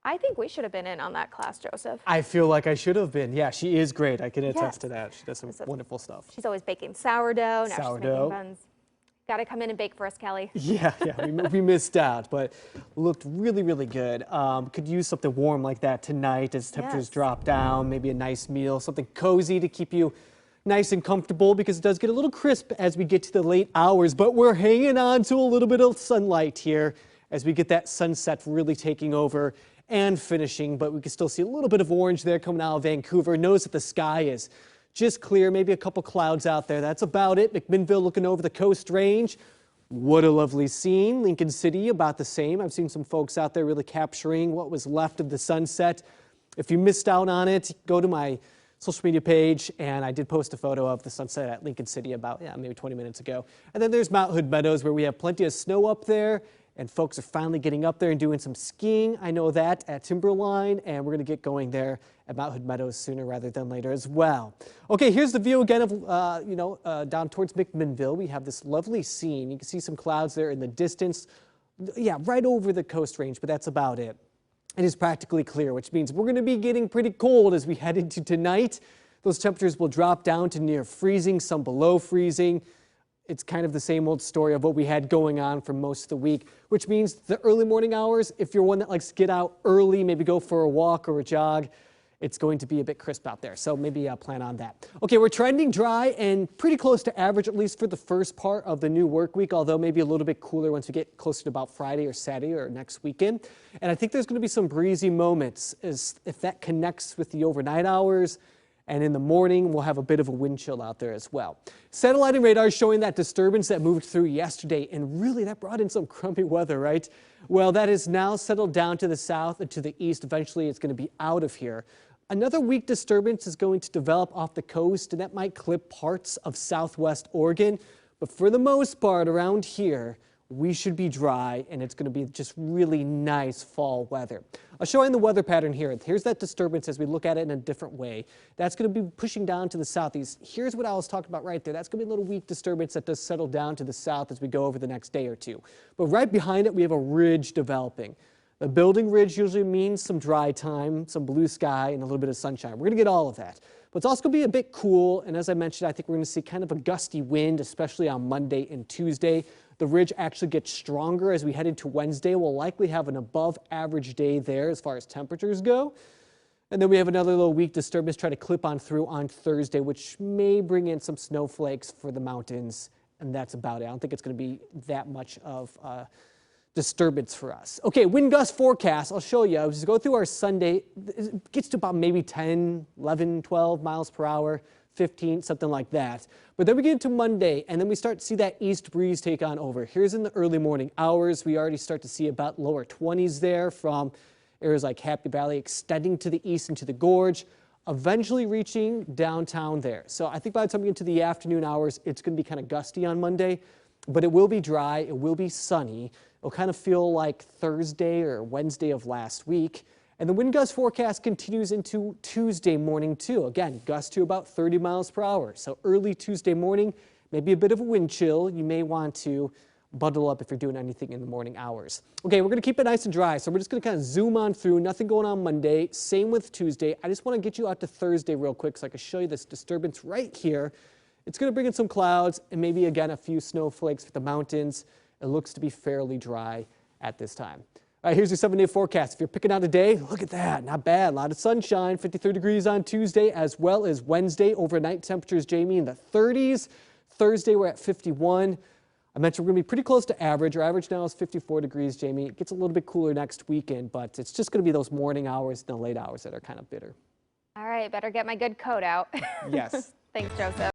I think we should have been in on that class, Joseph. I feel like I should have been. Yeah, she is great. I can attest Yes. to that. She does some wonderful stuff. She's always baking sourdough. Now she's Sourdough. making buns. Got to come in and bake for us, Kelly. Yeah, we missed out, but looked really, really good. Could use something warm like that tonight as temperatures drop down, maybe a nice meal, something cozy to keep you nice and comfortable because it does get a little crisp as we get to the late hours, but we're hanging on to a little bit of sunlight here as we get that sunset really taking over and finishing, but we can still see a little bit of orange there coming out of Vancouver. Notice that the sky is just clear, maybe a couple clouds out there. That's about it. McMinnville looking over the Coast Range. What a lovely scene. Lincoln City about the same. I've seen some folks out there really capturing what was left of the sunset. If you missed out on it, go to my social media page, and I did post a photo of the sunset at Lincoln City about, maybe 20 minutes ago. And then there's Mount Hood Meadows where we have plenty of snow up there, and folks are finally getting up there and doing some skiing. I know that at Timberline, and we're going to get going there at Mount Hood Meadows sooner rather than later as well. Okay, here's the view again of, down towards McMinnville. We have this lovely scene. You can see some clouds there in the distance. Yeah, right over the Coast Range, but that's about it. It is practically clear, which means we're going to be getting pretty cold as we head into tonight. Those temperatures will drop down to near freezing, some below freezing. It's kind of the same old story of what we had going on for most of the week, which means the early morning hours, if you're one that likes to get out early, maybe go for a walk or a jog, it's going to be a bit crisp out there. So maybe plan on that. Okay, we're trending dry and pretty close to average, at least for the first part of the new work week, although maybe a little bit cooler once we get closer to about Friday or Saturday or next weekend. And I think there's going to be some breezy moments as if that connects with the overnight hours. And in the morning, we'll have a bit of a wind chill out there as well. Satellite and radar showing that disturbance that moved through yesterday, and really that brought in some crummy weather, right? Well, that is now settled down to the south and to the east. Eventually, it's going to be out of here. Another weak disturbance is going to develop off the coast, and that might clip parts of southwest Oregon. But for the most part, around here, we should be dry, and it's going to be just really nice fall weather. I'll show you the weather pattern here. Here's that disturbance as we look at it in a different way. That's going to be pushing down to the southeast. Here's what I was talking about right there. That's going to be a little weak disturbance that does settle down to the south as we go over the next day or two. But right behind it, we have a ridge developing. The building ridge usually means some dry time, some blue sky, and a little bit of sunshine. We're going to get all of that. But it's also going to be a bit cool, and as I mentioned, I think we're going to see kind of a gusty wind, especially on Monday and Tuesday. The ridge actually gets stronger as we head into Wednesday. We'll likely have an above average day there as far as temperatures go. And then we have another little weak disturbance try to clip on through on Thursday, which may bring in some snowflakes for the mountains, and that's about it. I don't think it's going to be that much of disturbance for us. Okay, wind gust forecast. I'll show you. As we go through our Sunday, it gets to about maybe 10, 11, 12 miles per hour, 15, something like that. But then we get into Monday, and then we start to see that east breeze take on over. Here's in the early morning hours. We already start to see about lower 20s there from areas like Happy Valley extending to the east into the gorge, eventually reaching downtown there. So I think by the time we get to the afternoon hours, it's going to be kind of gusty on Monday, but it will be dry. It will be sunny. It'll kind of feel like Thursday or Wednesday of last week. And the wind gust forecast continues into Tuesday morning too. Again, gusts to about 30 miles per hour. So early Tuesday morning, maybe a bit of a wind chill. You may want to bundle up if you're doing anything in the morning hours. Okay, we're going to keep it nice and dry. So we're just going to kind of zoom on through. Nothing going on Monday. Same with Tuesday. I just want to get you out to Thursday real quick so I can show you this disturbance right here. It's going to bring in some clouds and maybe again a few snowflakes for the mountains. It looks to be fairly dry at this time. All right, here's your 7-day forecast. If you're picking out a day, look at that. Not bad. A lot of sunshine. 53 degrees on Tuesday as well as Wednesday. Overnight temperatures, Jamie, in the 30s. Thursday, we're at 51. I mentioned we're going to be pretty close to average. Our average now is 54 degrees, Jamie. It gets a little bit cooler next weekend, but it's just going to be those morning hours and the late hours that are kind of bitter. All right, better get my good coat out. Yes. Thanks, Joseph.